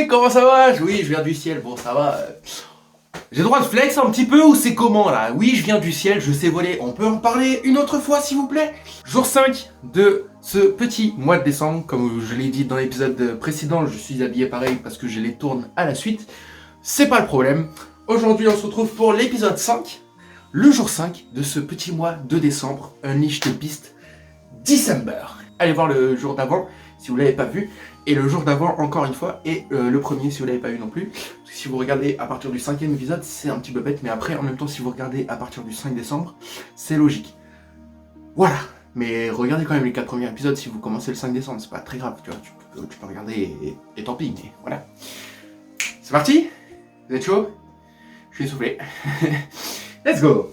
comment ça va? Oui, je viens du ciel, bon ça va. J'ai le droit de flex un petit peu ou c'est comment là? Oui, je viens du ciel, je sais voler, on peut en parler une autre fois s'il vous plaît? Jour 5 de ce petit mois de décembre, comme je l'ai dit dans l'épisode précédent, je suis habillé pareil parce que je les tourne à la suite. C'est pas le problème. Aujourd'hui on se retrouve pour l'épisode 5, le jour 5 de ce petit mois de décembre, Unleash the Beast December. Allez voir le jour d'avant si vous l'avez pas vu. Et le jour d'avant, encore une fois, et le premier si vous l'avez pas vu non plus. Parce que si vous regardez à partir du 5e épisode, c'est un petit peu bête, mais après, en même temps, si vous regardez à partir du 5 décembre, c'est logique. Voilà. Mais regardez quand même les 4 premiers épisodes si vous commencez le 5 décembre, c'est pas très grave, tu vois. Tu peux regarder et tant pis, mais voilà. C'est parti? Vous êtes chaud? Je suis essoufflé. Let's go!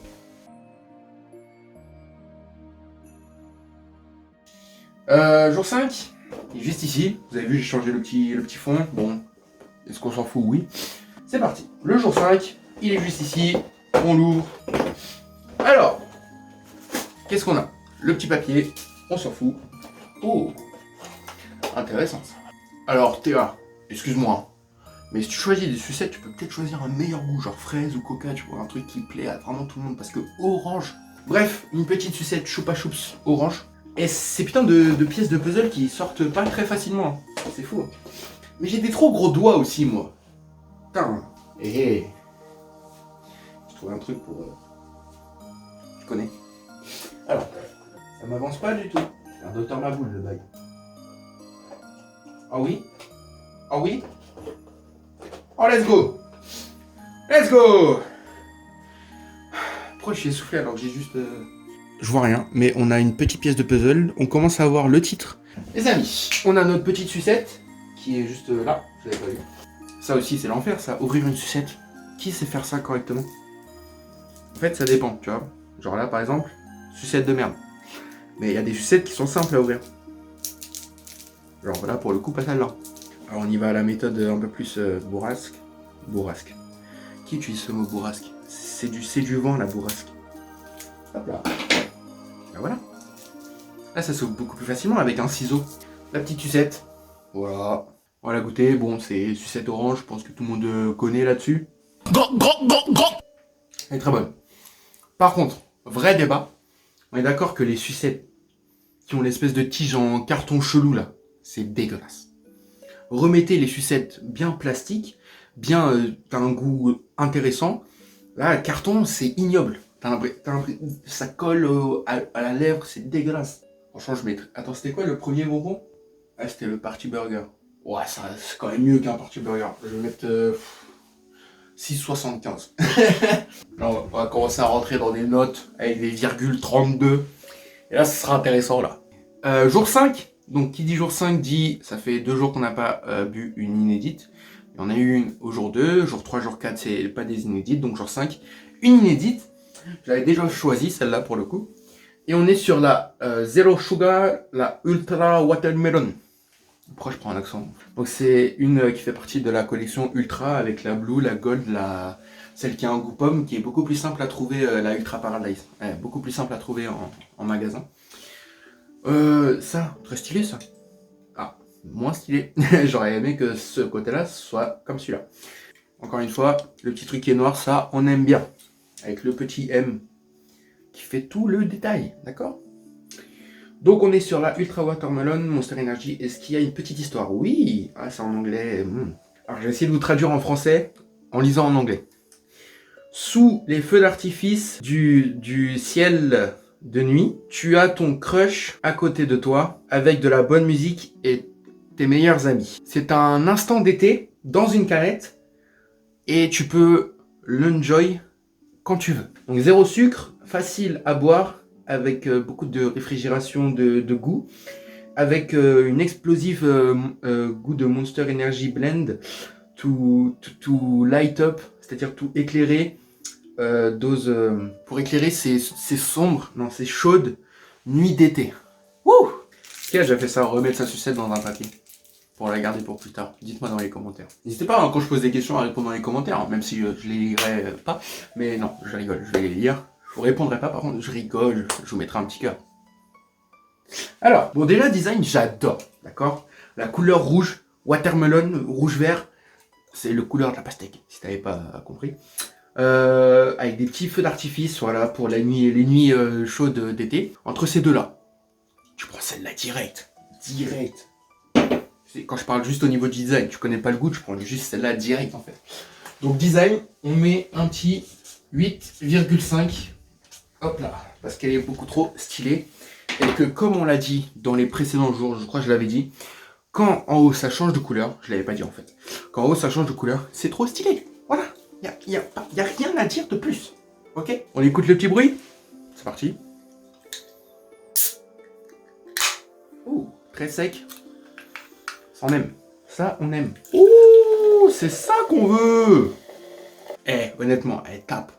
Jour 5. Il est juste ici, vous avez vu j'ai changé le petit fond, bon, est-ce qu'on s'en fout? Oui. C'est parti, le jour 5, il est juste ici, on l'ouvre. Alors, qu'est-ce qu'on a? Le petit papier, on s'en fout. Oh, intéressant ça. Alors Théa, excuse-moi, mais si tu choisis des sucettes, tu peux peut-être choisir un meilleur goût, genre fraise ou coca, tu vois, un truc qui plaît à vraiment tout le monde, parce que orange. Bref, une petite sucette choupa choups orange. Et ces putains de pièces de puzzle qui sortent pas très facilement. C'est fou. Mais j'ai des trop gros doigts aussi, moi. Putain. Hé. J'ai trouvé un truc pour... Tu connais. Alors, ça m'avance pas du tout. C'est un Docteur Maboule, le bail. Ah oui? Ah oui? Oh, let's go! Let's go! Pourquoi je suis essoufflé alors que j'ai juste... Je vois rien, mais on a une petite pièce de puzzle, on commence à voir le titre. Les amis, on a notre petite sucette, qui est juste là, je l'avais pas vu. Ça aussi c'est l'enfer ça, ouvrir une sucette. Qui sait faire ça correctement? En fait ça dépend, tu vois. Genre là par exemple, sucette de merde. Mais il y a des sucettes qui sont simples à ouvrir. Genre voilà pour le coup pas celle-là. Alors on y va à la méthode un peu plus bourrasque. Bourrasque. Qui utilise ce mot bourrasque? C'est du vent la bourrasque. Hop là. Ben voilà. Là, ça s'ouvre beaucoup plus facilement avec un ciseau. La petite sucette. Voilà. On va la goûter. Bon, c'est sucette orange. Je pense que tout le monde connaît là-dessus. Elle est très bonne. Par contre, vrai débat. On est d'accord que les sucettes qui ont l'espèce de tige en carton chelou là, c'est dégueulasse. Remettez les sucettes bien plastiques, bien, t'as un goût intéressant. Là, le carton, c'est ignoble. Ça colle à la lèvre, c'est dégueulasse. Franchement, je mettrais... Attends, c'était quoi le premier bonbon? Ah, c'était le Party Burger. Ouais, ça c'est quand même mieux qu'un Party Burger. Je vais mettre 6,75. Alors, on va commencer à rentrer dans des notes avec des virgules 32. Et là, ce sera intéressant, là. Jour 5. Donc, qui dit jour 5 dit... Ça fait 2 jours qu'on n'a pas bu une inédite. Et on a eu une au jour 2. Jour 3, jour 4, c'est pas des inédites. Donc, jour 5, une inédite. J'avais déjà choisi celle-là pour le coup. Et on est sur la Zero Sugar, la Ultra Watermelon. Pourquoi je prends un accent? Donc c'est une qui fait partie de la collection Ultra avec la Blue, la Gold, celle qui a un goût pomme, qui est beaucoup plus simple à trouver, la Ultra Paradise. Beaucoup plus simple à trouver en magasin. Ça, très stylé ça. Ah, moins stylé. J'aurais aimé que ce côté-là soit comme celui-là. Encore une fois, le petit truc qui est noir, ça, on aime bien. Avec le petit M qui fait tout le détail, d'accord? Donc on est sur la Ultra Watermelon Monster Energy. Est-ce qu'il y a une petite histoire? Oui. Ah, c'est en anglais. Alors je vais essayer de vous traduire en français en lisant en anglais. Sous les feux d'artifice du ciel de nuit, tu as ton crush à côté de toi avec de la bonne musique et tes meilleurs amis. C'est un instant d'été dans une canette et tu peux l'enjoy quand tu veux. Donc zéro sucre, facile à boire, avec beaucoup de réfrigération de goût, avec une explosive goût de Monster Energy Blend, to light up, c'est-à-dire tout éclairer, dose pour éclairer ces sombres, non c'est chaude, nuit d'été. Wouh! Qui a déjà fait ça, remettre sa sucette dans un papier pour la garder pour plus tard? Dites-moi dans les commentaires. N'hésitez pas quand je pose des questions à répondre dans les commentaires, même si je les lirai pas. Mais non, je rigole, je vais les lire. Je vous répondrai pas, par contre, je rigole, je vous mettrai un petit cœur. Alors, bon déjà design, j'adore, d'accord? La couleur rouge, watermelon, rouge-vert, c'est le couleur de la pastèque, si t'avais pas compris. Avec des petits feux d'artifice, voilà, pour la nuit, les nuits chaudes d'été. Entre ces deux-là, tu prends celle-là direct. Direct. Quand je parle juste au niveau du design, tu connais pas le goût, tu prends juste celle-là direct en fait. Donc design, on met un petit 8,5. Hop là, parce qu'elle est beaucoup trop stylée. Et que comme on l'a dit dans les précédents jours, je crois que je l'avais dit, quand en haut ça change de couleur, je l'avais pas dit en fait, quand en haut ça change de couleur, c'est trop stylé. Voilà, y a rien à dire de plus. Ok, on écoute le petit bruit. C'est parti. Ouh, très sec. Ça on aime. Ça on aime. Ouh, c'est ça qu'on veut. Eh, honnêtement, elle tape.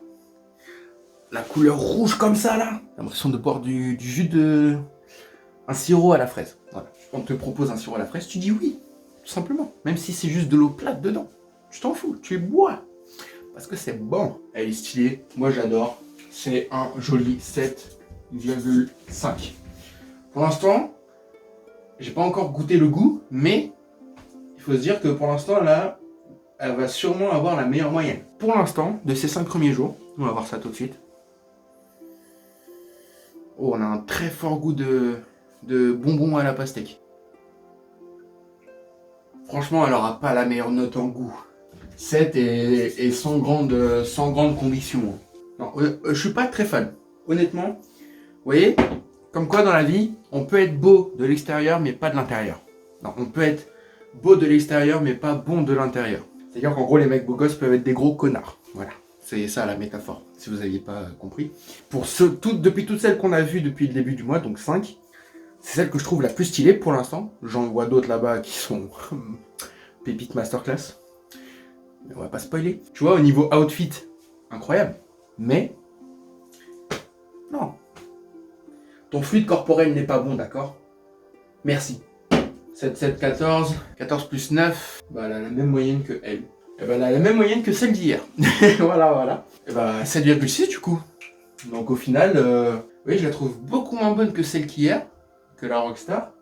La couleur rouge comme ça là, j'ai l'impression de boire du jus de... un sirop à la fraise. Voilà. On te propose un sirop à la fraise, tu dis oui, tout simplement. Même si c'est juste de l'eau plate dedans. Tu t'en fous, tu bois. Parce que c'est bon. Elle est stylée, moi j'adore. C'est un joli 7,5. Pour l'instant, j'ai pas encore goûté le goût, mais il faut se dire que pour l'instant là, elle va sûrement avoir la meilleure moyenne. Pour l'instant, de ces 5 premiers jours, on va voir ça tout de suite. Oh, on a un très fort goût de bonbons à la pastèque. Franchement, elle aura pas la meilleure note en goût. 7 et sans grande conviction. Non, je suis pas très fan. Honnêtement, vous voyez, comme quoi dans la vie, on peut être beau de l'extérieur, mais pas de l'intérieur. Non, on peut être beau de l'extérieur, mais pas bon de l'intérieur. C'est-à-dire qu'en gros, les mecs beaux gosses peuvent être des gros connards. Voilà. C'est ça la métaphore, si vous n'aviez pas compris. Pour depuis toutes celles qu'on a vues depuis le début du mois, donc 5, c'est celle que je trouve la plus stylée pour l'instant. J'en vois d'autres là-bas qui sont pépite masterclass. Mais on va pas spoiler. Tu vois, au niveau outfit, incroyable. Mais, non. Ton fluide corporel n'est pas bon, d'accord? Merci. 7, 7, 14. 14 plus 9, bah, elle a la même moyenne que elle. Et ben, elle a la même moyenne que celle d'hier. Voilà. Et bah 7,6 du coup. Donc au final, oui, je la trouve beaucoup moins bonne que celle qu'hier, que la Rockstar.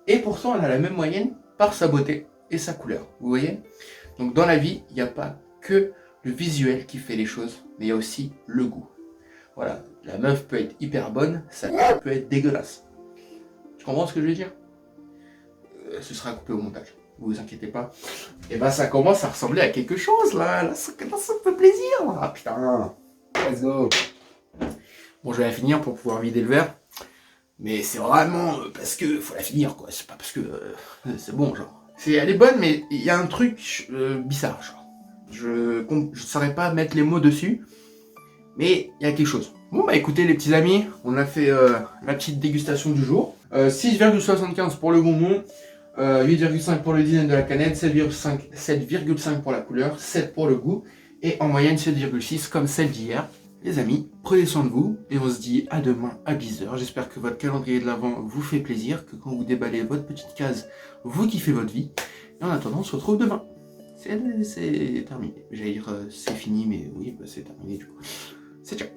Et pourtant, elle a la même moyenne par sa beauté et sa couleur. Vous voyez? Donc dans la vie, il n'y a pas que le visuel qui fait les choses, mais il y a aussi le goût. Voilà, la meuf peut être hyper bonne, ça peut être dégueulasse. Tu comprends ce que je veux dire? Ce sera coupé au montage. Vous inquiétez pas. Et bah ça commence à ressembler à quelque chose là ça fait plaisir. Ah putain, let's go. Bon, je vais la finir pour pouvoir vider le verre. Mais c'est vraiment parce que faut la finir quoi. C'est pas parce que c'est bon genre. Elle est bonne mais il y a un truc bizarre genre. Je saurais pas mettre les mots dessus. Mais il y a quelque chose. Bon bah écoutez les petits amis, on a fait la petite dégustation du jour. 6,75 pour le bonbon. 8,5 pour le design de la canette, 7,5 pour la couleur, 7 pour le goût, et en moyenne 7,6 comme celle d'hier. Les amis, prenez soin de vous, et on se dit à demain à 10h. J'espère que votre calendrier de l'Avent vous fait plaisir, que quand vous déballez votre petite case, vous kiffez votre vie. Et en attendant, on se retrouve demain. C'est terminé. J'allais dire c'est fini, mais oui, bah, c'est terminé du coup. C'est ciao.